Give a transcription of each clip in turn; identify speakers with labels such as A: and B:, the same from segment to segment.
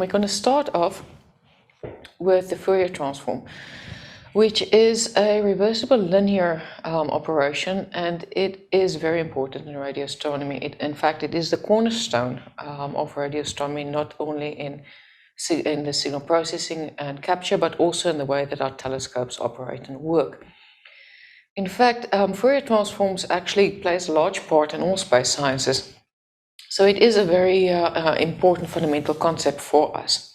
A: We're going to start off with the Fourier transform, which is a reversible linear operation, and it is very important in radio astronomy. In fact, it is the cornerstone of radio astronomy, not only in the signal processing and capture, but also in the way that our telescopes operate and work. In fact, Fourier transforms actually plays a large part in all space sciences. So it is a very important fundamental concept for us.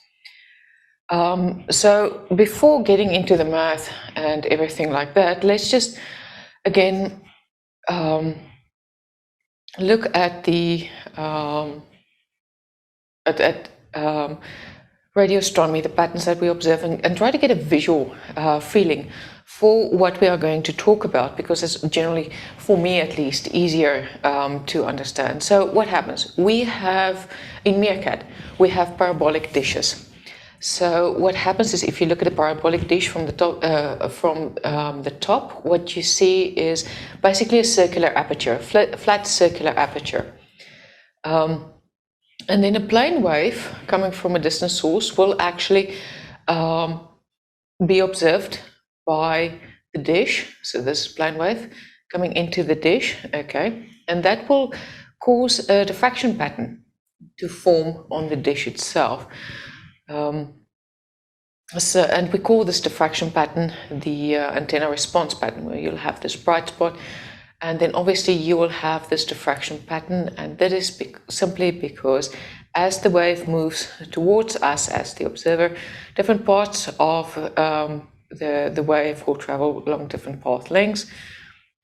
A: So before getting into the math and everything like that, let's just again look at the radio astronomy, the patterns that we're observing, and try to get a visual feeling for what we are going to talk about, because it's generally, for me at least, easier to understand. So what happens? We have, in Meerkat, we have parabolic dishes. So what happens is, if you look at a parabolic dish from the top, what you see is basically a circular aperture, flat circular aperture. And then a plane wave coming from a distant source will actually be observed by the dish. So this plane wave coming into the dish, okay, and that will cause a diffraction pattern to form on the dish itself. And we call this diffraction pattern the antenna response pattern, where you'll have this bright spot, and then obviously you will have this diffraction pattern, and that is simply because as the wave moves towards us as the observer, different parts of the wave will travel along different path lengths,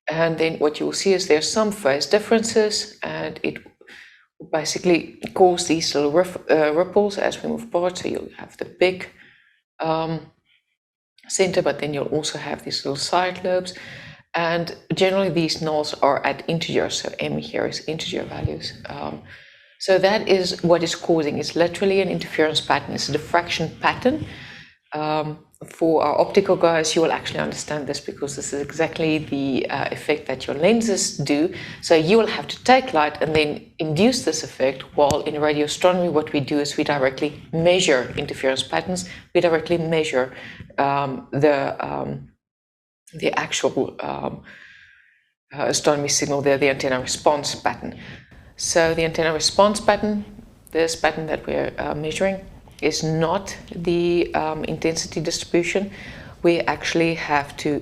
A: and then what you will see is there's some phase differences, and it will basically cause these little ripples as we move apart. So you'll have the big center, but then you'll also have these little side lobes, and generally these nulls are at integers, so m here is integer values. So that is what is causing. It's literally an interference pattern. It's a diffraction pattern. For our optical guys, you will actually understand this, because this is exactly the effect that your lenses do. So you will have to take light and then induce this effect, while in radio astronomy what we do is we directly measure interference patterns. We directly measure the actual astronomy signal there, the antenna response pattern. So the antenna response pattern, this pattern that we're measuring, is not the intensity distribution. We actually have to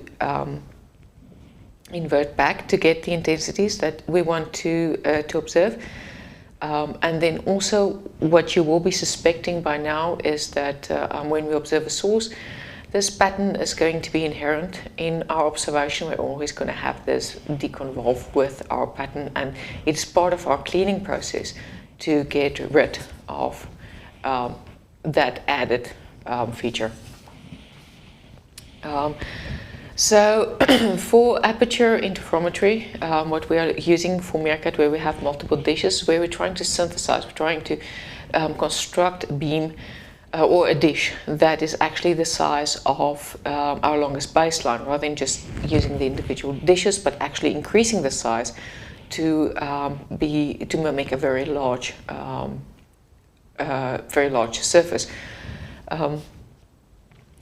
A: invert back to get the intensities that we want to observe. And then also what you will be suspecting by now is that when we observe a source, this pattern is going to be inherent in our observation. We're always going to have this deconvolve with our pattern, and it's part of our cleaning process to get rid of that added feature. So for aperture interferometry, what we are using for Meerkat, where we have multiple dishes, where we're trying to synthesize, we're trying to construct a beam or a dish that is actually the size of our longest baseline, rather than just using the individual dishes, but actually increasing the size to mimic a very large surface.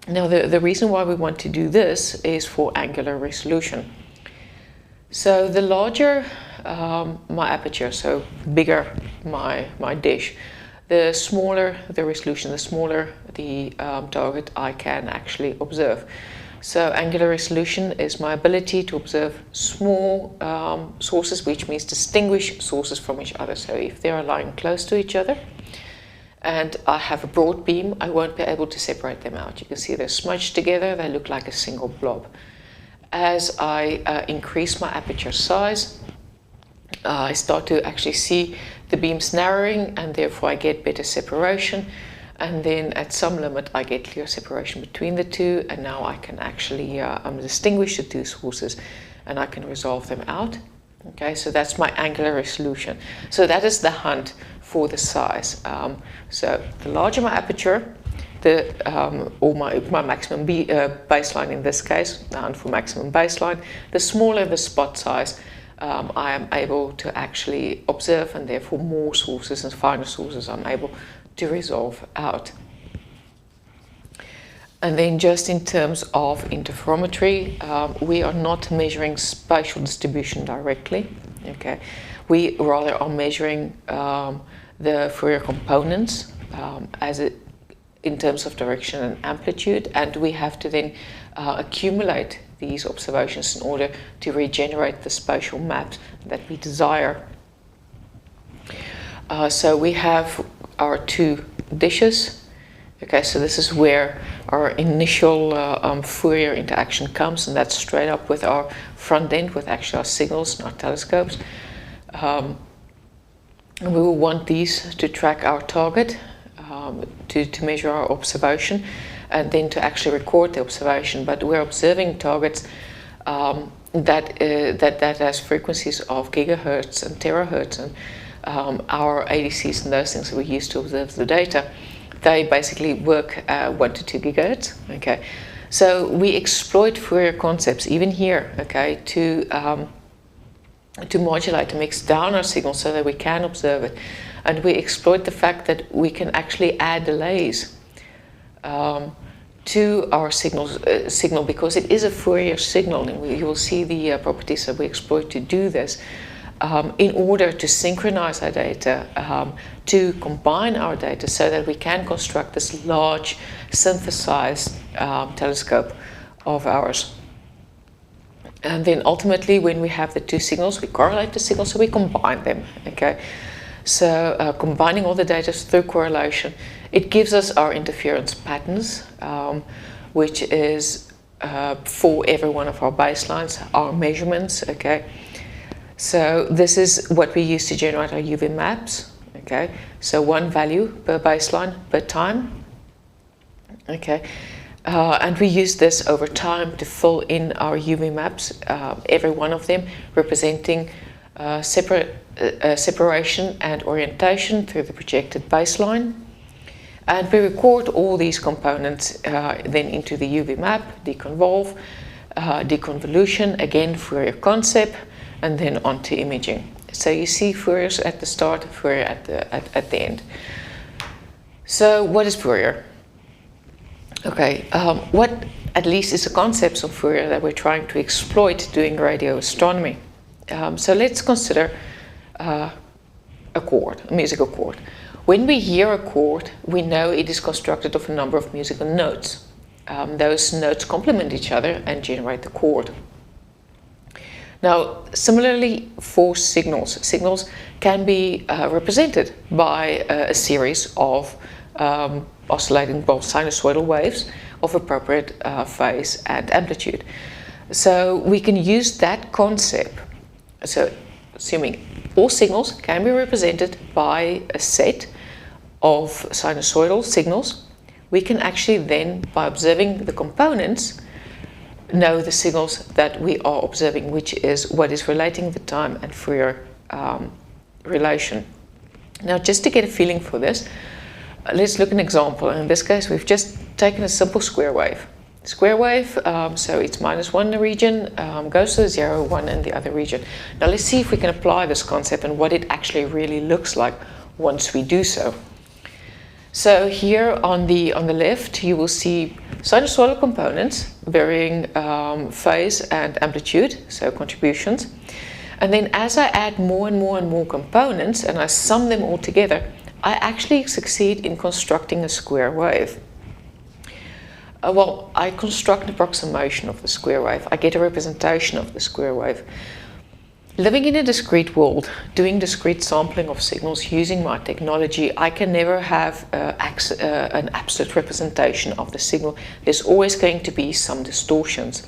A: Now the reason why we want to do this is for angular resolution. So the larger my aperture, so bigger my dish, the smaller the resolution, the smaller the target I can actually observe. So angular resolution is my ability to observe small sources, which means distinguish sources from each other. So if they are lying close to each other and I have a broad beam, I won't be able to separate them out. You can see they're smudged together, they look like a single blob. As I increase my aperture size, I start to actually see the beams narrowing, and therefore I get better separation, and then at some limit I get clear separation between the two, and now I can actually distinguish the two sources and I can resolve them out. Okay, so that's my angular resolution. So that is the hunt for the size. So the larger my aperture, or my maximum baseline in this case, the hunt for maximum baseline, the smaller the spot size, I am able to actually observe, and therefore more sources and finer sources I'm able to resolve out. And then just in terms of interferometry, we are not measuring spatial distribution directly. Okay, we rather are measuring the Fourier components in terms of direction and amplitude, and we have to then accumulate these observations in order to regenerate the spatial maps that we desire. So we have our two dishes. Okay, so this is where our initial Fourier interaction comes, and that's straight up with our front end, with actually our signals and our telescopes. And we will want these to track our target, to measure our observation, and then to actually record the observation. But we're observing targets that has frequencies of gigahertz and terahertz, and our ADCs and those things that we use to observe the data, they basically work 1 to 2 gigahertz. Okay, so we exploit Fourier concepts even here. Okay, to modulate, to mix down our signal so that we can observe it, and we exploit the fact that we can actually add delays to our signal because it is a Fourier signal, and you will see the properties that we exploit to do this. In order to synchronize our data, to combine our data so that we can construct this large synthesized telescope of ours. And then ultimately, when we have the two signals, we correlate the signals, so we combine them. Okay, so combining all the data through correlation, it gives us our interference patterns, which is for every one of our baselines, our measurements. Okay. So this is what we use to generate our UV maps. Okay, so one value per baseline per time. Okay, and we use this over time to fill in our UV maps, every one of them representing separation and orientation through the projected baseline. And we record all these components then into the UV map, deconvolve, deconvolution, again Fourier concept, and then onto imaging. So you see Fourier's at the start, Fourier at the end. So what is Fourier? Okay, what at least is the concepts of Fourier that we're trying to exploit doing radio astronomy? So let's consider a chord, a musical chord. When we hear a chord, we know it is constructed of a number of musical notes. Those notes complement each other and generate the chord. Now, similarly for signals, signals can be represented by a series of oscillating sinusoidal waves of appropriate phase and amplitude. So we can use that concept. So assuming all signals can be represented by a set of sinusoidal signals, we can actually then, by observing the components, know the signals that we are observing, which is what is relating the time and Fourier relation. Now, just to get a feeling for this, let's look at an example. In this case, we've just taken a simple square wave. Square wave, so it's -1 in the region, goes to 0, 1 in the other region. Now let's see if we can apply this concept and what it actually really looks like once we do so. So here on the left, you will see sinusoidal components varying phase and amplitude, so contributions. And then as I add more and more and more components and I sum them all together, I actually succeed in constructing a square wave. Well, I construct an approximation of the square wave. I get a representation of the square wave. Living in a discrete world, doing discrete sampling of signals using my technology, I can never have an absolute representation of the signal. There's always going to be some distortions.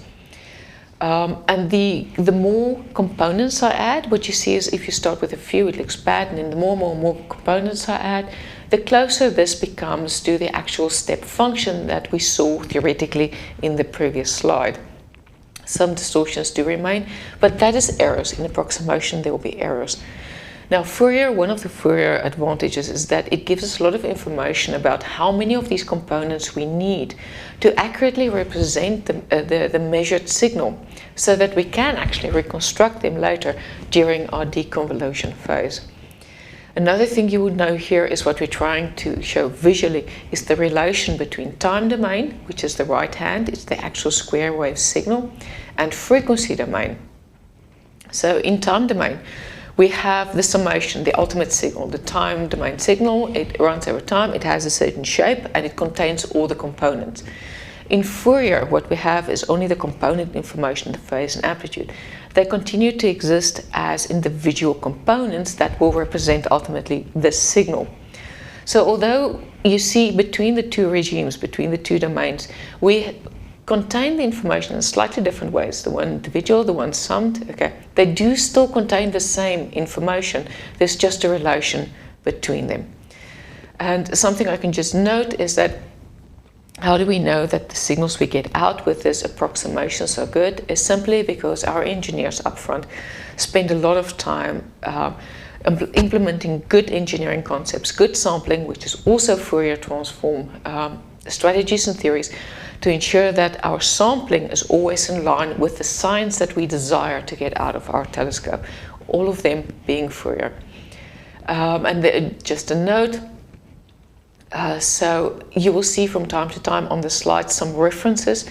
A: And the more components I add, what you see is if you start with a few, it looks bad, and then the more and more components I add, the closer this becomes to the actual step function that we saw theoretically in the previous slide. Some distortions do remain, but that is errors. In approximation, there will be errors. Now, Fourier, one of the Fourier advantages is that it gives us a lot of information about how many of these components we need to accurately represent the measured signal so that we can actually reconstruct them later during our deconvolution phase. Another thing you would know here is what we're trying to show visually is the relation between time domain, which is the right hand, it's the actual square wave signal, and frequency domain. So in time domain, we have the summation, the ultimate signal, the time domain signal. It runs over time, it has a certain shape, and it contains all the components. In Fourier, what we have is only the component information, the phase and amplitude. They continue to exist as individual components that will represent ultimately the signal. So although you see between the two regimes, between the two domains, we contain the information in slightly different ways, the one individual, the one summed, okay, they do still contain the same information. There's just a relation between them. And something I can just note is that how do we know that the signals we get out with this approximation are good? Is simply because our engineers up front spend a lot of time implementing good engineering concepts, good sampling, which is also Fourier transform strategies and theories, to ensure that our sampling is always in line with the science that we desire to get out of our telescope, all of them being Fourier. Just a note, so you will see from time to time on the slides some references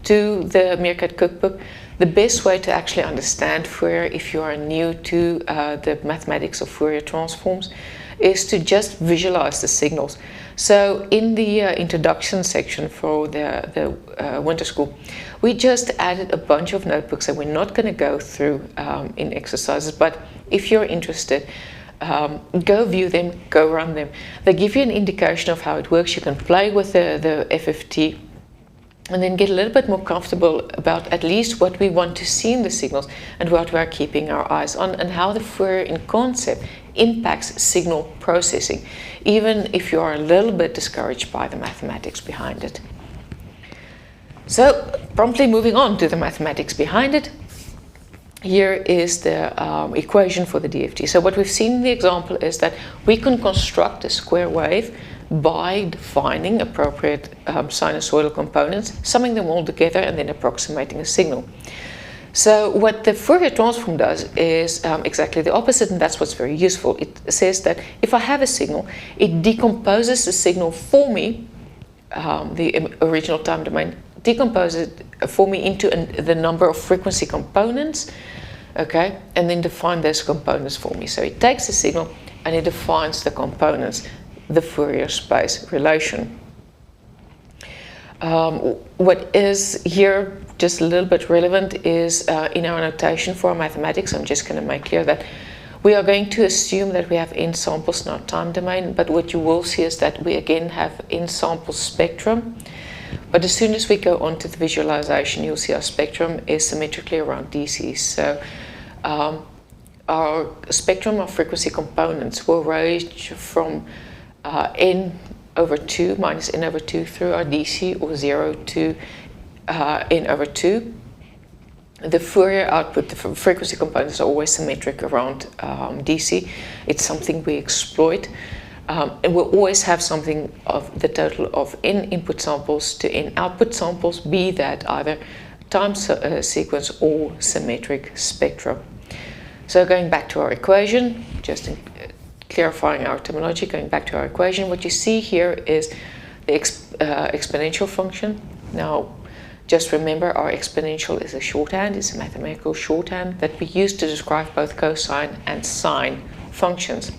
A: to the Meerkat cookbook. The best way to actually understand Fourier, if you are new to the mathematics of Fourier transforms, is to just visualize the signals. So in the introduction section for the winter school, we just added a bunch of notebooks that we're not going to go through in exercises, but if you're interested, go view them, go run them. They give you an indication of how it works. You can play with the FFT and then get a little bit more comfortable about at least what we want to see in the signals and what we're keeping our eyes on, and how the Fourier in concept impacts signal processing, even if you are a little bit discouraged by the mathematics behind it. So, promptly moving on to the mathematics behind it. Here is the equation for the DFT. So what we've seen in the example is that we can construct a square wave by defining appropriate sinusoidal components, summing them all together, and then approximating a signal. So what the Fourier transform does is exactly the opposite, and that's what's very useful. It says that if I have a signal, it decomposes the signal for me, the original time domain, decomposes it for me into the number of frequency components, okay, and then define those components for me. So it takes the signal and it defines the components, the Fourier space relation. What is here just a little bit relevant is in our notation for our mathematics, I'm just going to make clear that we are going to assume that we have n samples in our time domain, but what you will see is that we again have n sample spectrum. But as soon as we go on to the visualization, you'll see our spectrum is symmetrically around DC. So our spectrum of frequency components will range from n over 2 minus n over 2 through our DC, or 0 to n over 2. The Fourier output, the frequency components are always symmetric around DC. It's something we exploit. And we'll always have something of the total of n input samples to n output samples, be that either time sequence or symmetric spectrum. So going back to our equation, just clarifying our terminology, going back to our equation, what you see here is the exponential function. Now, just remember, our exponential is a shorthand, it's a mathematical shorthand that we use to describe both cosine and sine functions,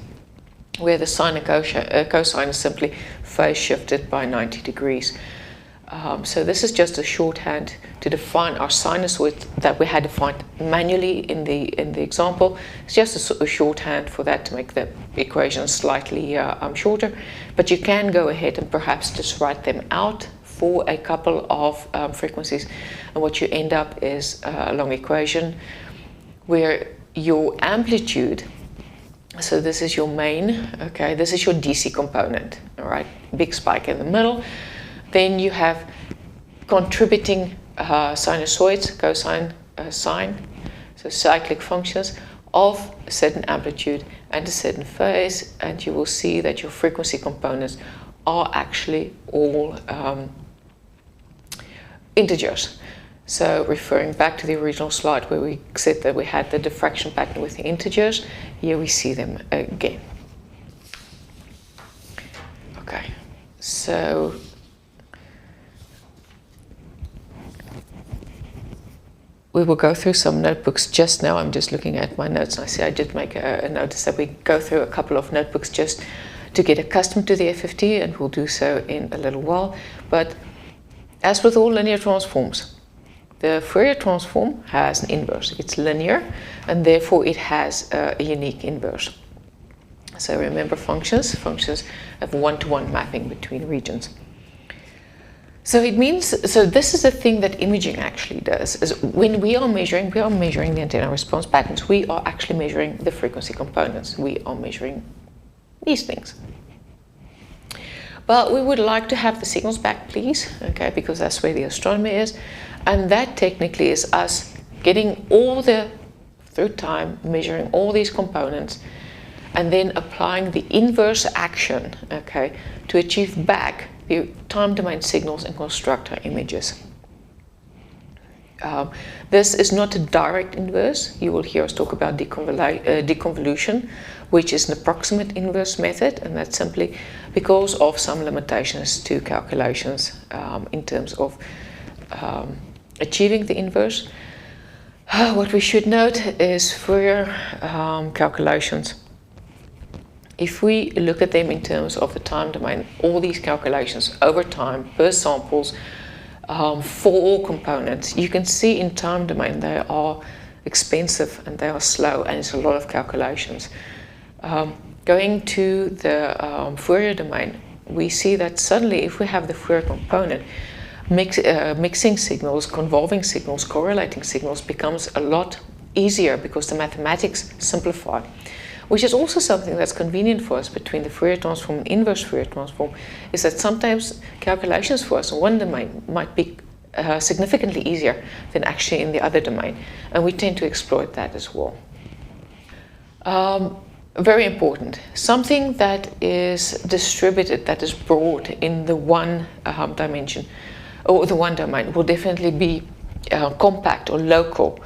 A: where the sine and cosine is simply phase shifted by 90 degrees. So this is just a shorthand to define our sinusoid that we had defined manually in the example. It's just a shorthand for that to make the equation slightly shorter. But you can go ahead and perhaps just write them out for a couple of frequencies. And what you end up is a long equation where your amplitude, so this is your main, okay, this is your DC component, all right, big spike in the middle. Then you have contributing sinusoids, cosine, sine, so cyclic functions of a certain amplitude and a certain phase, and you will see that your frequency components are actually all integers. So referring back to the original slide where we said that we had the diffraction pattern with the integers, here we see them again. Okay, so we will go through some notebooks just now. I'm just looking at my notes. I see I did make a notice that we go through a couple of notebooks just to get accustomed to the FFT, and we'll do so in a little while. But as with all linear transforms, the Fourier transform has an inverse. It's linear, and therefore it has a unique inverse. So remember functions have one-to-one mapping between regions. So it means, so this is the thing that imaging actually does, is when we are measuring the antenna response patterns. We are actually measuring the frequency components. We are measuring these things. But we would like to have the signals back, please, okay, because that's where the astronomy is. And that technically is us getting through time, measuring all these components, and then applying the inverse action, okay, to achieve back the time domain signals and construct our images. This is not a direct inverse. You will hear us talk about deconvolution, which is an approximate inverse method, and that's simply because of some limitations to calculations in terms of achieving the inverse. What we should note is Fourier calculations. If we look at them in terms of the time domain, all these calculations over time per samples for all components, you can see in time domain they are expensive and they are slow, and it's a lot of calculations. Going to the Fourier domain, we see that suddenly if we have the Fourier component, mixing signals, convolving signals, correlating signals becomes a lot easier because the mathematics simplify. Which is also something that's convenient for us between the Fourier transform and inverse Fourier transform, is that sometimes calculations for us in one domain might be significantly easier than actually in the other domain, and we tend to exploit that as well. Very important, something that is distributed, that is broad in the one dimension, or the one domain, will definitely be compact or local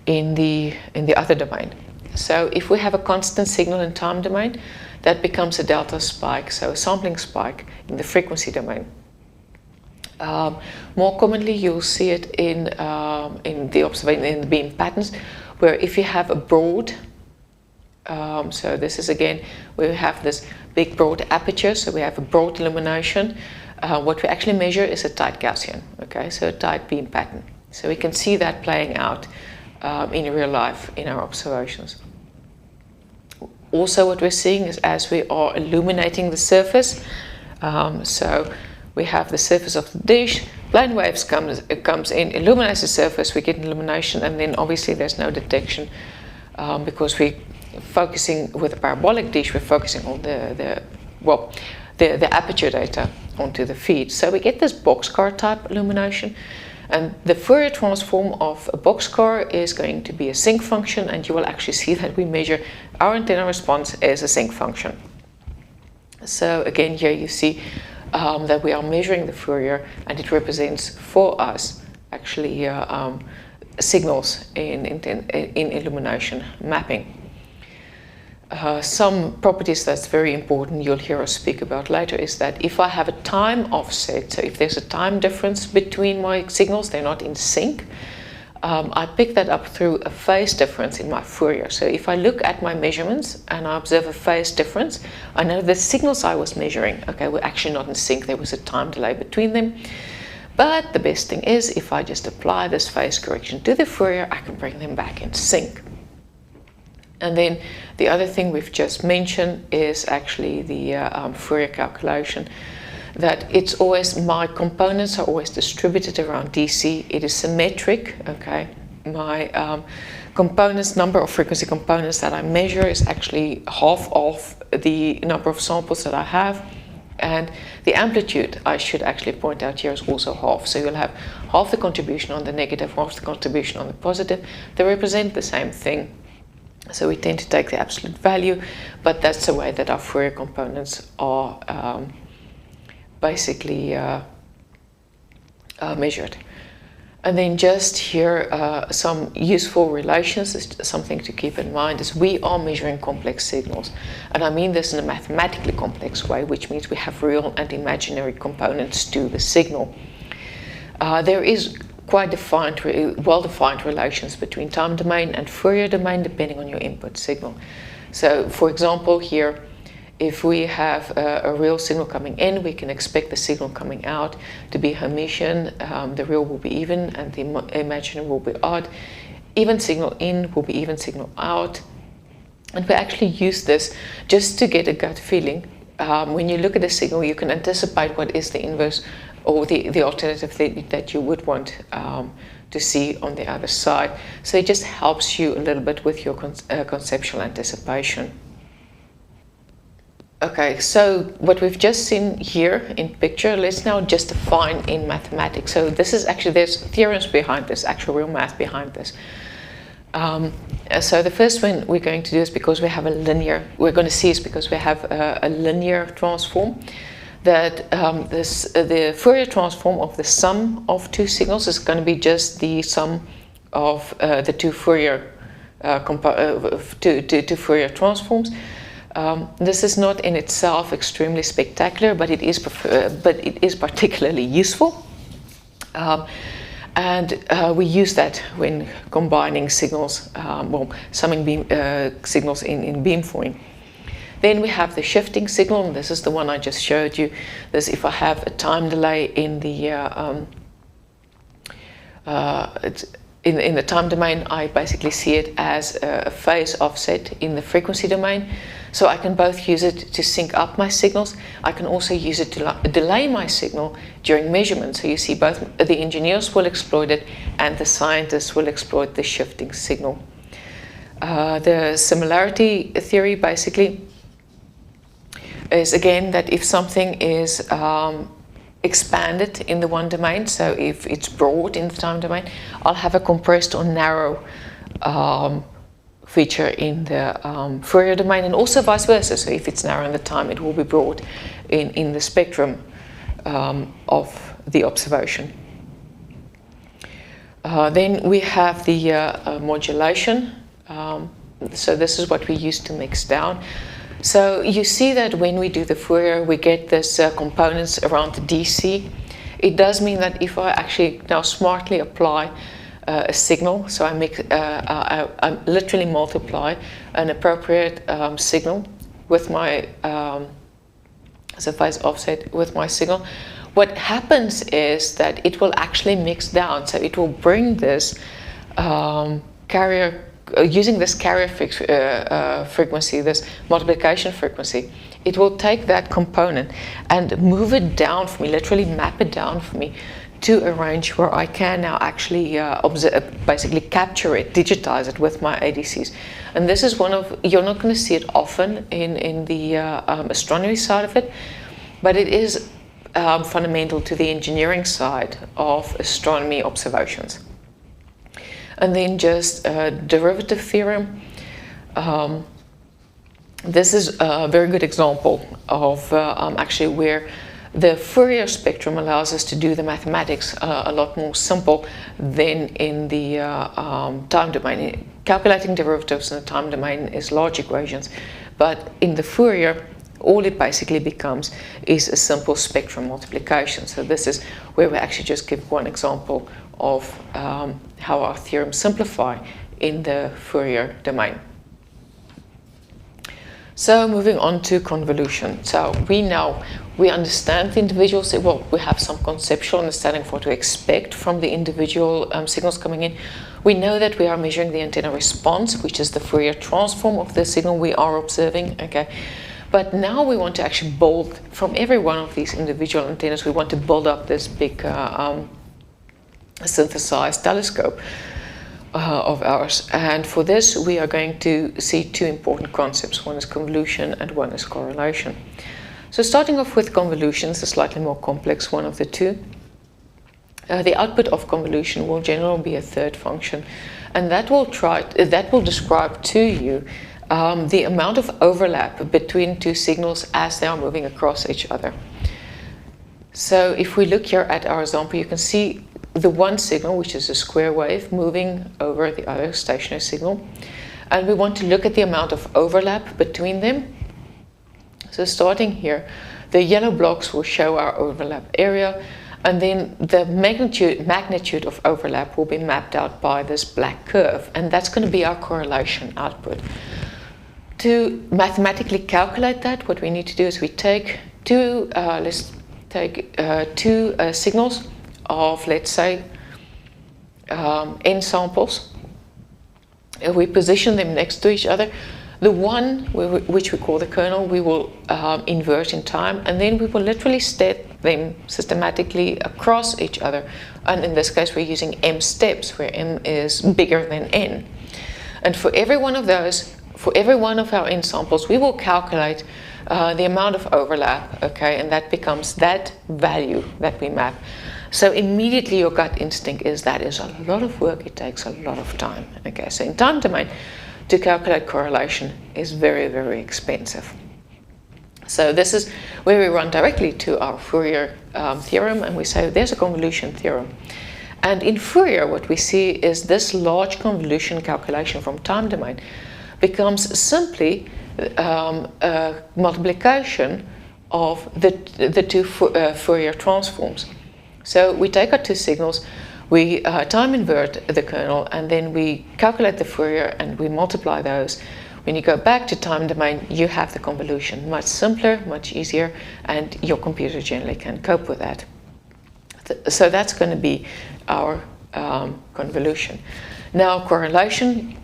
A: in the other domain. So if we have a constant signal in time domain, that becomes a delta spike, so a sampling spike in the frequency domain. More commonly, you'll see it in the beam patterns, where if you have a broad, so this is again where we have this big broad aperture, so we have a broad illumination. What we actually measure is a tight Gaussian, okay, so a tight beam pattern. So we can see that playing out in real life in our observations. Also what we're seeing is as we are illuminating the surface, so we have the surface of the dish, plane waves comes in, illuminates the surface, we get an illumination, and then obviously there's no detection because we're focusing with a parabolic dish, we're focusing on the aperture data onto the feed. So we get this boxcar type illumination. And the Fourier transform of a boxcar is going to be a sinc function, and you will actually see that we measure our antenna response as a sinc function. So again, here you see that we are measuring the Fourier, and it represents for us actually signals in illumination mapping. Some properties that's very important, you'll hear us speak about later, is that if I have a time offset, so if there's a time difference between my signals, they're not in sync, I pick that up through a phase difference in my Fourier. So if I look at my measurements and I observe a phase difference, I know the signals I was measuring, okay, were actually not in sync. There was a time delay between them. But the best thing is, if I just apply this phase correction to the Fourier, I can bring them back in sync. And then the other thing we've just mentioned is actually the Fourier calculation, that it's always, my components are always distributed around DC. It is symmetric, okay? My components, number of frequency components that I measure is actually half of the number of samples that I have. And the amplitude, I should actually point out here, is also half. So you'll have half the contribution on the negative, half the contribution on the positive. They represent the same thing. So we tend to take the absolute value, but that's the way that our Fourier components are basically measured. And then just here, some useful relations, something to keep in mind is we are measuring complex signals. And I mean this in a mathematically complex way, which means we have real and imaginary components to the signal. There is quite well-defined relations between time domain and Fourier domain depending on your input signal. So for example here, if we have a real signal coming in, we can expect the signal coming out to be Hermitian. The real will be even and the imaginary will be odd. Even signal in will be even signal out. And we actually use this just to get a gut feeling. When you look at a signal, you can anticipate what is the inverse or the alternative that you would want to see on the other side. So it just helps you a little bit with your conceptual anticipation. Okay, so what we've just seen here in picture, let's now just define in mathematics. So this is actually, there's theorems behind this, actual real math behind this. So the first one we're going to do is because we have a linear, we're going to see is because we have a linear transform, that the Fourier transform of the sum of two signals is going to be just the sum of the two Fourier, two Fourier transforms. This is not in itself extremely spectacular, but it is particularly useful. And we use that when combining signals, summing signals in beamforming. Then we have the shifting signal, and this is the one I just showed you. This, if I have a time delay in the in the time domain, I basically see it as a phase offset in the frequency domain. So I can both use it to sync up my signals. I can also use it to delay my signal during measurement. So you see both the engineers will exploit it and the scientists will exploit the shifting signal. The similarity theory basically is again that if something is expanded in the one domain, so if it's broad in the time domain, I'll have a compressed or narrow feature in the Fourier domain, and also vice versa. So if it's narrow in the time, it will be broad in the spectrum of the observation. Then we have the modulation. So this is what we use to mix down. So you see that when we do the Fourier, we get this components around the DC. It does mean that if I actually now smartly apply a signal, so I literally multiply an appropriate signal with my as a phase offset with my signal. What happens is that it will actually mix down, so it will bring this carrier. Using this carrier frequency, this multiplication frequency, it will take that component and move it down for me, literally map it down for me to a range where I can now actually basically capture it, digitize it with my ADCs. And this is one of, you're not going to see it often in the astronomy side of it, but it is fundamental to the engineering side of astronomy observations. And then just derivative theorem. This is a very good example of actually where the Fourier spectrum allows us to do the mathematics a lot more simple than in the time domain. Calculating derivatives in the time domain is large equations, but in the Fourier, all it basically becomes is a simple spectrum multiplication. So this is where we actually just give one example of how our theorems simplify in the Fourier domain. So moving on to convolution. So we understand the individual, well, we have some conceptual understanding of what to expect from the individual signals coming in. We know that we are measuring the antenna response, which is the Fourier transform of the signal we are observing, okay? But now we want to actually build, from every one of these individual antennas, we want to build up this big synthesized telescope of ours. And for this, we are going to see two important concepts. One is convolution and one is correlation. So starting off with convolution, it's a slightly more complex one of the two. The output of convolution will generally be a third function, and that will describe to you the amount of overlap between two signals as they are moving across each other. So if we look here at our example, you can see the one signal, which is a square wave, moving over the other stationary signal. And we want to look at the amount of overlap between them. So starting here, the yellow blocks will show our overlap area, and then the magnitude of overlap will be mapped out by this black curve, and that's going to be our correlation output. To mathematically calculate that, what we need to do is we take two signals of, let's say, n samples. If we position them next to each other, the one which we call the kernel, we will invert in time, and then we will literally step them systematically across each other. And in this case, we're using m steps, where m is bigger than n. And for every one of those, for every one of our n samples, we will calculate the amount of overlap, okay, and that becomes that value that we map. So immediately your gut instinct is that is a lot of work, it takes a lot of time. Okay, so in time domain, to calculate correlation is very, very expensive. So this is where we run directly to our Fourier theorem, and we say there's a convolution theorem. And in Fourier, what we see is this large convolution calculation from time domain becomes simply a multiplication of the two Fourier transforms. So we take our two signals, we time invert the kernel, and then we calculate the Fourier and we multiply those. When you go back to time domain, you have the convolution. Much simpler, much easier, and your computer generally can cope with that. So that's going to be our convolution. Now, correlation,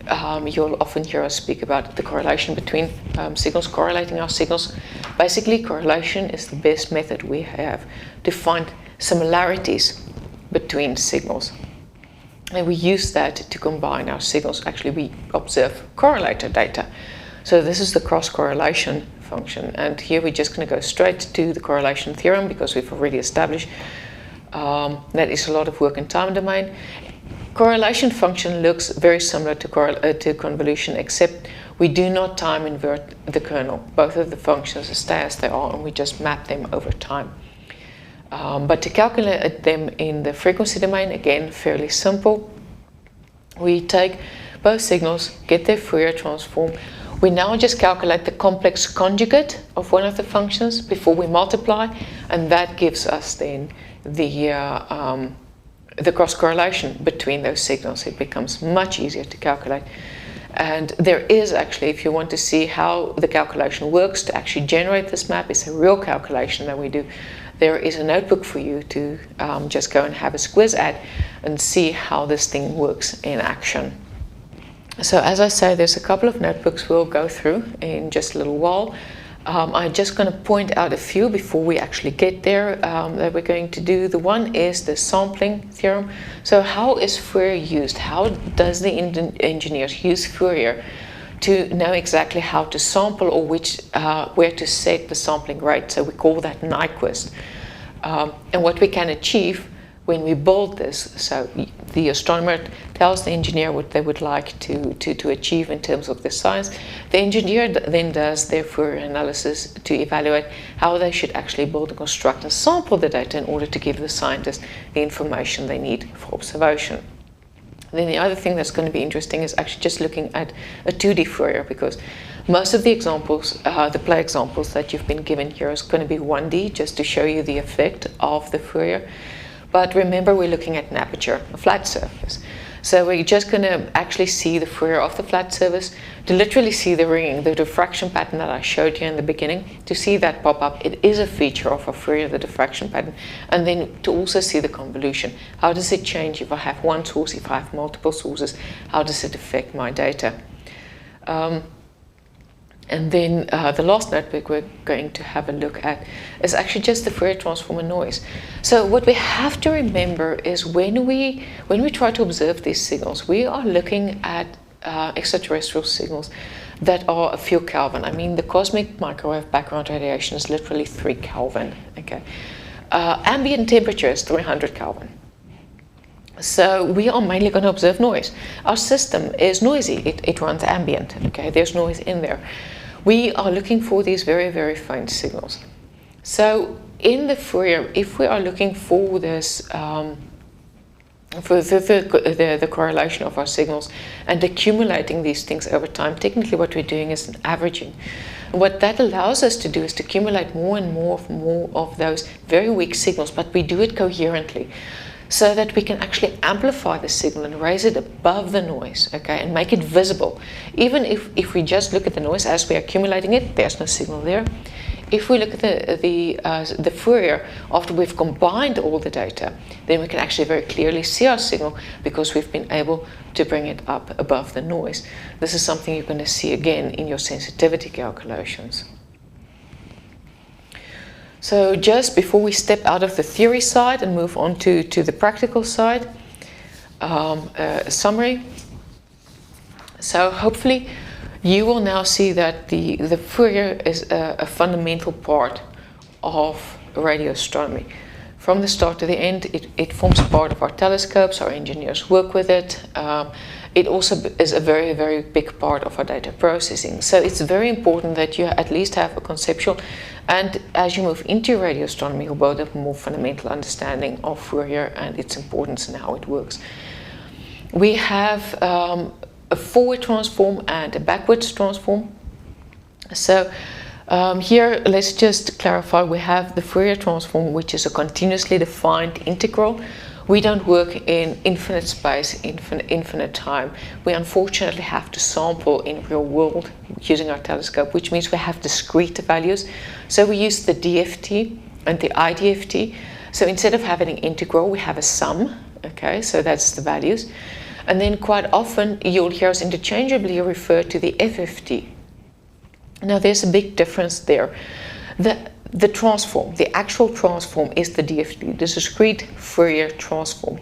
A: you'll often hear us speak about the correlation between signals, correlating our signals. Basically, correlation is the best method we have to find similarities between signals. And we use that to combine our signals. Actually, we observe correlator data. So this is the cross-correlation function. And here we're just going to go straight to the correlation theorem, because we've already established that is a lot of work in time domain. Correlation function looks very similar to convolution, except we do not time invert the kernel. Both of the functions stay as they are, and we just map them over time. But to calculate them in the frequency domain, again, fairly simple. We take both signals, get their Fourier transform. We now just calculate the complex conjugate of one of the functions before we multiply, and that gives us then the cross-correlation between those signals. It becomes much easier to calculate. And there is actually, if you want to see how the calculation works to actually generate this map, it's a real calculation that we do. There is a notebook for you to just go and have a squiz at and see how this thing works in action. So as I say, there's a couple of notebooks we'll go through in just a little while. I'm just going to point out a few before we actually get there that we're going to do. The one is the sampling theorem. So how is Fourier used? How does the engineers use Fourier to know exactly how to sample, or where to set the sampling rate? So we call that Nyquist. And what we can achieve when we build this, so the astronomer tells the engineer what they would like to achieve in terms of the science. The engineer then does their Fourier analysis to evaluate how they should actually build and construct and sample the data in order to give the scientists the information they need for observation. Then the other thing that's going to be interesting is actually just looking at a 2D Fourier, because most of the examples, the play examples that you've been given here is going to be 1D, just to show you the effect of the Fourier. But remember, we're looking at an aperture, a flat surface. So we're just going to actually see the Fourier of the flat surface, to literally see the ringing, the diffraction pattern that I showed you in the beginning, to see that pop up. It is a feature of a Fourier, the diffraction pattern. And then to also see the convolution. How does it change if I have one source, if I have multiple sources? How does it affect my data? And then the last notebook we're going to have a look at is actually just the Fourier transform and noise. So what we have to remember is when we try to observe these signals, we are looking at extraterrestrial signals that are a few Kelvin. I mean, the cosmic microwave background radiation is literally 3 Kelvin. Okay, ambient temperature is 300 Kelvin. So we are mainly going to observe noise. Our system is noisy. It runs ambient. Okay, there's noise in there. We are looking for these very, very faint signals. So in the Fourier, if we are looking for this for the correlation of our signals and accumulating these things over time. Technically what we're doing is an averaging. What that allows us to do is to accumulate more and more of those very weak signals, but we do it coherently, so that we can actually amplify the signal and raise it above the noise, okay, and make it visible. Even if we just look at the noise as we're accumulating it, there's no signal there. If we look at the Fourier, after we've combined all the data, then we can actually very clearly see our signal because we've been able to bring it up above the noise. This is something you're going to see again in your sensitivity calculations. So just before we step out of the theory side and move on to the practical side, a summary. So hopefully you will now see that the Fourier is a fundamental part of radio astronomy. From the start to the end, it forms part of our telescopes, our engineers work with it. It also is a very, very big part of our data processing. So it's very important that you at least have a conceptual, and as you move into radio astronomy, you'll build up a more fundamental understanding of Fourier and its importance and how it works. We have a forward transform and a backwards transform. So here, let's just clarify, we have the Fourier transform, which is a continuously defined integral. We don't work in infinite space, infinite time. We unfortunately have to sample in real world using our telescope, which means we have discrete values. So we use the DFT and the IDFT. So instead of having an integral, we have a sum, okay, so that's the values. And then quite often you'll hear us interchangeably refer to the FFT. Now there's a big difference there. The transform, the actual transform is the DFT, the discrete Fourier transform.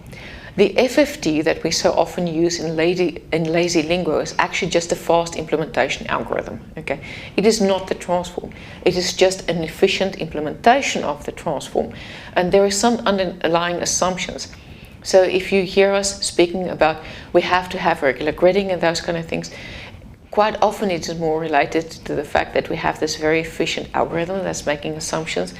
A: The FFT that we so often use in lazy lingo is actually just a fast implementation algorithm. Okay, it is not the transform. It is just an efficient implementation of the transform. And there are some underlying assumptions. So if you hear us speaking about we have to have regular gridding and those kind of things, quite often it is more related to the fact that we have this very efficient algorithm that's making assumptions.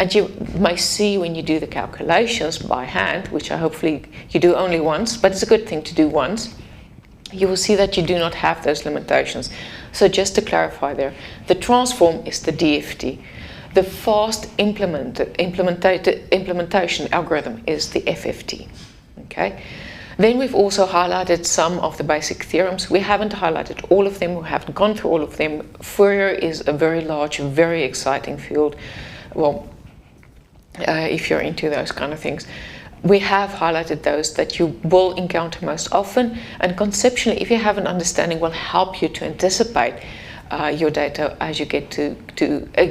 A: And you may see when you do the calculations by hand, which hopefully you do only once, but it's a good thing to do once, you will see that you do not have those limitations. So just to clarify there, the transform is the DFT. The fast implementation algorithm is the FFT. Okay. Then we've also highlighted some of the basic theorems. We haven't highlighted all of them. We haven't gone through all of them. Fourier is a very large, very exciting field. Well, if you're into those kind of things. We have highlighted those that you will encounter most often, and conceptually, if you have an understanding, will help you to anticipate your data as you get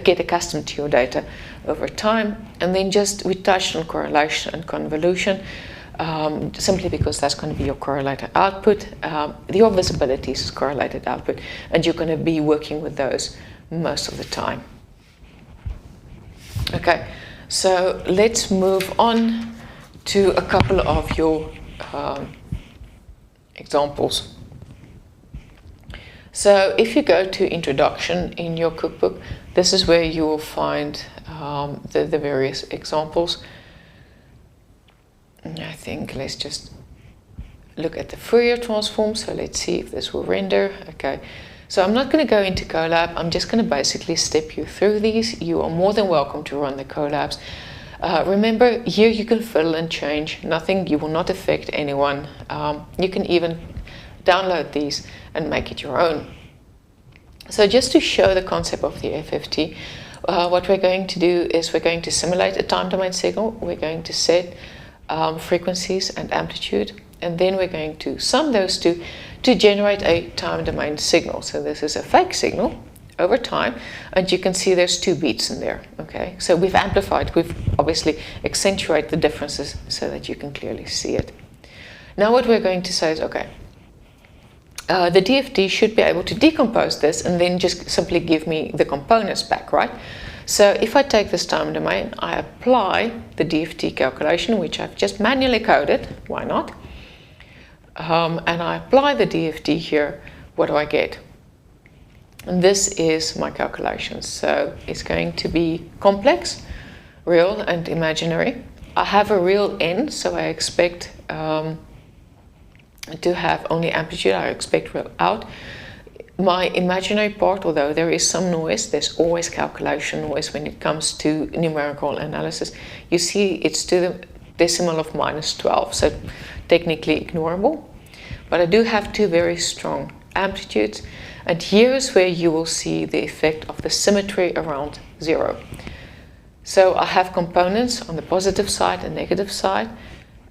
A: get accustomed to your data over time. And then we touched on correlation and convolution, simply because that's going to be your correlated output. Your visibility is correlated output, and you're going to be working with those most of the time. Okay, so let's move on to a couple of your examples. So if you go to introduction in your cookbook, this is where you will find the various examples. I think let's just look at the Fourier transform. So let's see if this will render. Okay, so I'm not going to go into Colab. I'm just going to basically step you through these. You are more than welcome to run the collabs. Remember, here you can fiddle and change. Nothing, you will not affect anyone. You can even download these and make it your own. So just to show the concept of the FFT, what we're going to do is we're going to simulate a time domain signal. We're going to set frequencies and amplitude, and then we're going to sum those two to generate a time domain signal. So this is a fake signal over time, and you can see there's 2 beats in there. Okay, so we've amplified, we've obviously accentuated the differences so that you can clearly see it. Now what we're going to say is, okay, the DFT should be able to decompose this and then just simply give me the components back, right? So if I take this time domain, I apply the DFT calculation, which I've just manually coded, why not? And I apply the DFT here, what do I get? And this is my calculation. So it's going to be complex, real and imaginary. I have a real n, so I expect to have only amplitude, I expect out. My imaginary part, although there is some noise, there's always calculation noise when it comes to numerical analysis. You see it's to the decimal of -12, so technically ignorable. But I do have two very strong amplitudes, and here's where you will see the effect of the symmetry around 0. So I have components on the positive side and negative side,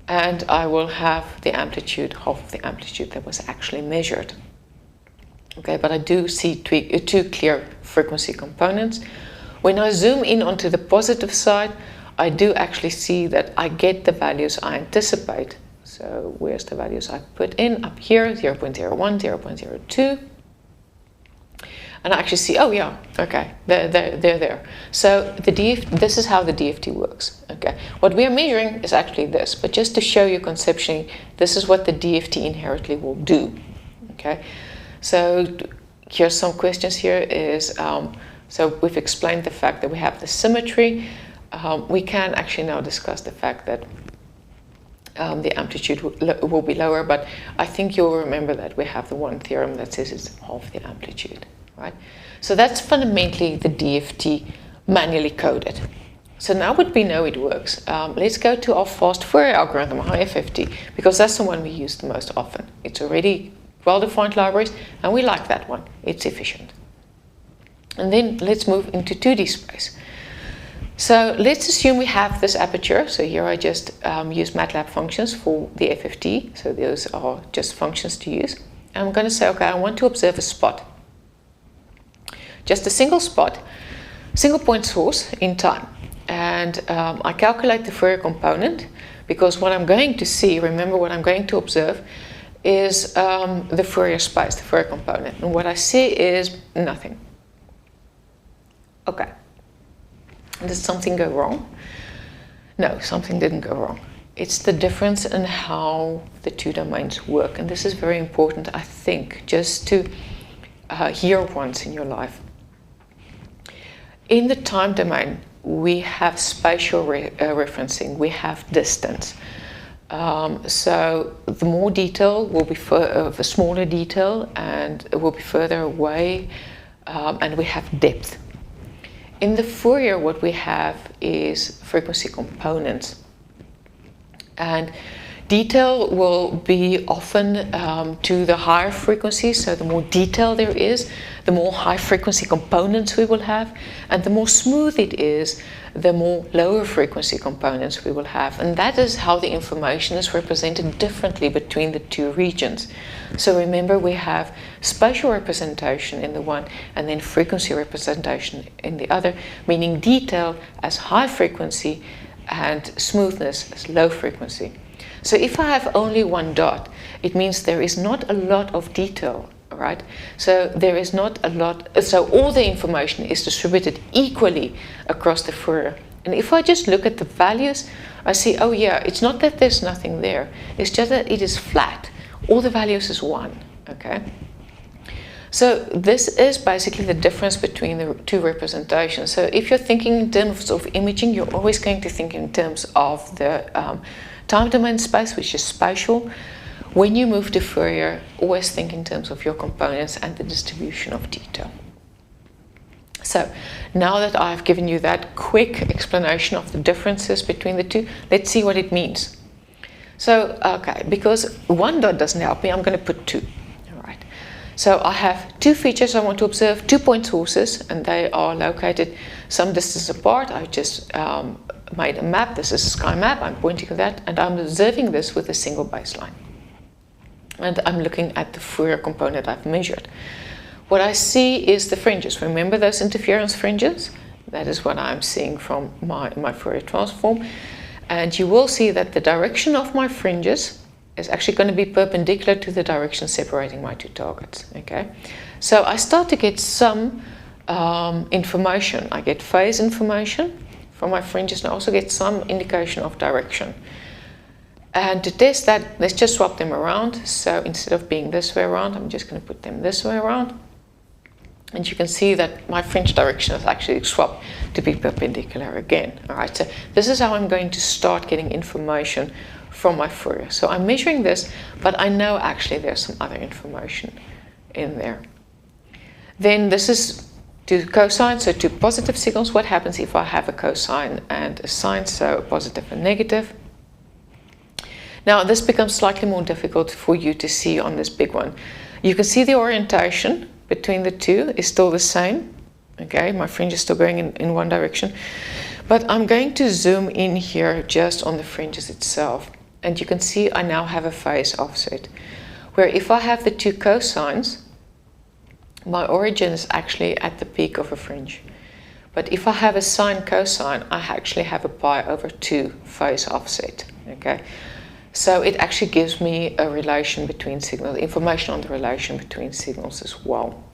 A: and I will have the amplitude, half of the amplitude that was actually measured. Okay, but I do see two clear frequency components. When I zoom in onto the positive side, I do actually see that I get the values I anticipate. So where's the values I put in? Up here, 0.01, 0.02. And I actually see, oh yeah, okay, they're there. So this is how the DFT works. Okay, what we are measuring is actually this, but just to show you conceptually, this is what the DFT inherently will do. Okay, so here's some questions here is, so we've explained the fact that we have the symmetry. We can actually now discuss the fact that the amplitude will be lower, but I think you'll remember that we have the one theorem that says it's half the amplitude, right? So that's fundamentally the DFT manually coded. So now that we know it works, let's go to our fast Fourier algorithm, FFT, because that's the one we use the most often. It's already well-defined libraries, and we like that one. It's efficient. And then let's move into 2D space. So let's assume we have this aperture. So here I just use MATLAB functions for the FFT. So those are just functions to use. And I'm going to say, okay, I want to observe a spot. Just a single spot, single point source in time. And I calculate the Fourier component, because what I'm going to see, remember what I'm going to observe, is the Fourier space, the Fourier component. And what I see is nothing. Okay. Did something go wrong? No, something didn't go wrong. It's the difference in how the two domains work. And this is very important, I think, just to hear once in your life. In the time domain, we have spatial referencing, we have distance. So the more detail will be the smaller detail, and it will be further away, and we have depth. In the Fourier, what we have is frequency components. And detail will be often to the higher frequencies, so the more detail there is, the more high frequency components we will have, and the more smooth it is, the more lower frequency components we will have. And that is how the information is represented differently between the two regions. So remember, we have spatial representation in the one and then frequency representation in the other, meaning detail as high frequency and smoothness as low frequency. So if I have only one dot, it means there is not a lot of detail, right? So there is not a lot, so all the information is distributed equally across the Fourier. And if I just look at the values, I see, oh yeah, it's not that there's nothing there, it's just that it is flat. All the values is 1, okay? So this is basically the difference between the two representations. So if you're thinking in terms of imaging, you're always going to think in terms of the time domain space, which is spatial. When you move to Fourier, always think in terms of your components and the distribution of detail. So now that I've given you that quick explanation of the differences between the two, let's see what it means. So, okay, because one dot doesn't help me, I'm going to put 2. All right. So I have 2 features I want to observe, 2 point sources, and they are located some distance apart. I just made a map. This is a sky map. I'm pointing at that, and I'm observing this with a single baseline. And I'm looking at the Fourier component I've measured. What I see is the fringes. Remember those interference fringes? That is what I'm seeing from my Fourier transform. And you will see that the direction of my fringes is actually going to be perpendicular to the direction separating my two targets. Okay, so I start to get some information. I get phase information from my fringes, and I also get some indication of direction. And to test that, let's just swap them around. So instead of being this way around, I'm just going to put them this way around. And you can see that my fringe direction is actually swapped to be perpendicular again. All right, so this is how I'm going to start getting information from my Fourier. So I'm measuring this, but I know actually there's some other information in there. Then this is to cosine, so to positive signals. What happens if I have a cosine and a sine, so a positive and negative? Now this becomes slightly more difficult for you to see on this big one. You can see the orientation between the two is still the same. Okay, my fringe is still going in one direction. But I'm going to zoom in here just on the fringes itself. And you can see I now have a phase offset, where if I have the two cosines, my origin is actually at the peak of a fringe. But if I have a sine cosine, I actually have a pi over 2 phase offset. Okay, so it actually gives me a relation between signals, information on the relation between signals as well.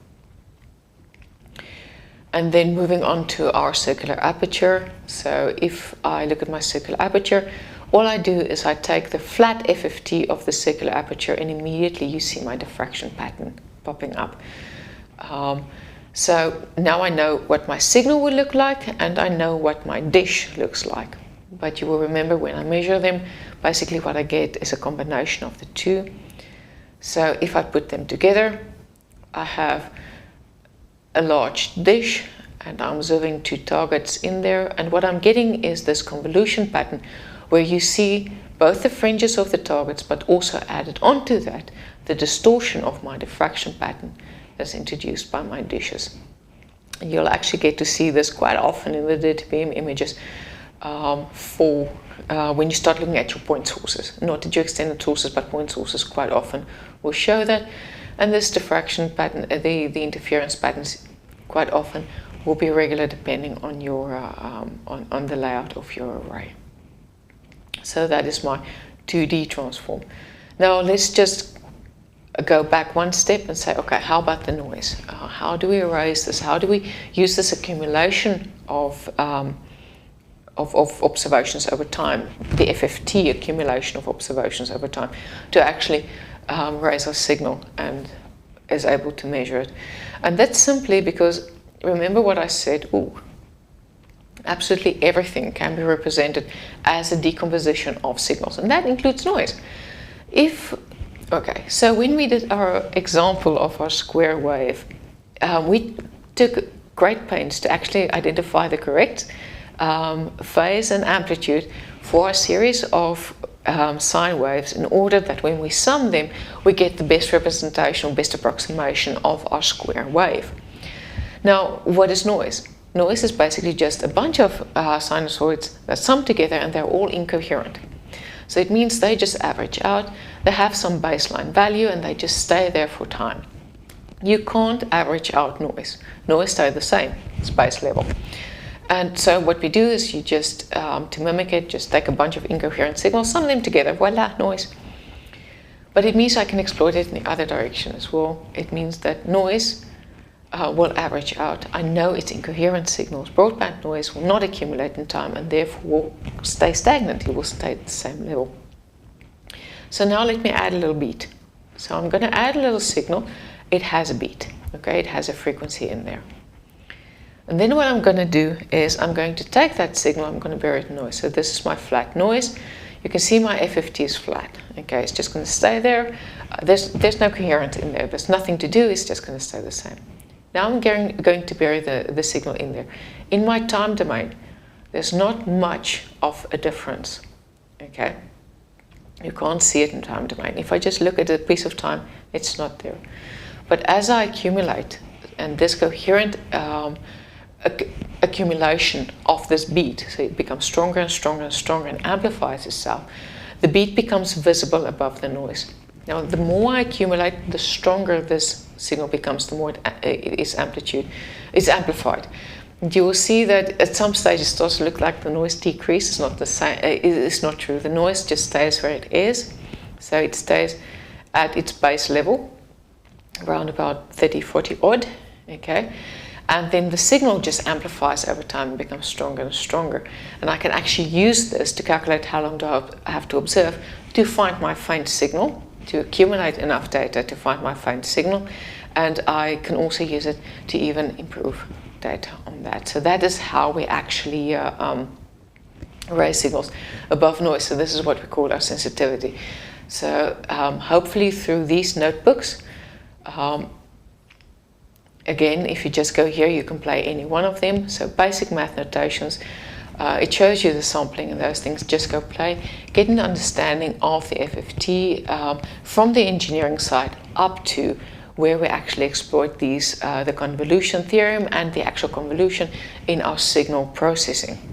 A: And then moving on to our circular aperture. So if I look at my circular aperture, all I do is I take the flat FFT of the circular aperture, and immediately you see my diffraction pattern popping up. So now I know what my signal will look like, and I know what my dish looks like. But you will remember when I measure them, basically what I get is a combination of the two. So if I put them together, I have a large dish, and I'm observing two targets in there, and what I'm getting is this convolution pattern where you see both the fringes of the targets, but also added onto that the distortion of my diffraction pattern that's introduced by my dishes. And you'll actually get to see this quite often in the DTBM images when you start looking at your point sources. Not that you extended sources, but point sources quite often will show that. And this diffraction pattern, the interference patterns, quite often will be regular depending on your on the layout of your array. So that is my 2D transform. Now let's just go back one step and say, okay, how about the noise? How do we erase this? How do we use this accumulation of observations over time, the FFT accumulation of observations over time, to actually raise our signal and is able to measure it? And that's simply because, remember what I said, absolutely everything can be represented as a decomposition of signals, and that includes noise. Okay, so when we did our example of our square wave, we took great pains to actually identify the correct phase and amplitude for a series of sine waves, in order that when we sum them, we get the best representation or best approximation of our square wave. Now, what is noise? Noise is basically just a bunch of sinusoids that sum together, and they're all incoherent. So it means they just average out, they have some baseline value, and they just stay there for time. You can't average out noise. Noise stays the same, it's base level. And so what we do is you just, to mimic it, just take a bunch of incoherent signals, sum them together, voila, noise. But it means I can exploit it in the other direction as well. It means that noise will average out. I know it's incoherent signals. Broadband noise will not accumulate in time, and therefore will stay stagnant. It will stay at the same level. So now let me add a little beat. So I'm going to add a little signal. It has a beat. Okay, it has a frequency in there. And then what I'm going to do is I'm going to take that signal, I'm going to vary it in noise. So this is my flat noise. You can see my FFT is flat. Okay, it's just going to stay there. There's no coherence in there. There's nothing to do. It's just going to stay the same. Now I'm going to bury the signal in there. In my time domain, there's not much of a difference. Okay, you can't see it in time domain. If I just look at a piece of time, it's not there. But as I accumulate, and this coherent accumulation of this beat, so it becomes stronger and stronger and stronger and amplifies itself, the beat becomes visible above the noise. Now, the more I accumulate, the stronger this signal becomes, the more its amplitude is amplified. And you will see that at some stage it starts to look like the noise decreases. Not the same. It's not true. The noise just stays where it is, so it stays at its base level, around about 30, 40 odd. Okay. And then the signal just amplifies over time and becomes stronger and stronger. And I can actually use this to calculate how long do I have to observe to find my faint signal, to accumulate enough data to find my faint signal. And I can also use it to even improve data on that. So that is how we actually array signals above noise. So this is what we call our sensitivity. So hopefully through these notebooks, again, if you just go here, you can play any one of them. So basic math notations, it shows you the sampling and those things. Just go play, get an understanding of the FFT from the engineering side up to where we actually exploit these, the convolution theorem and the actual convolution in our signal processing.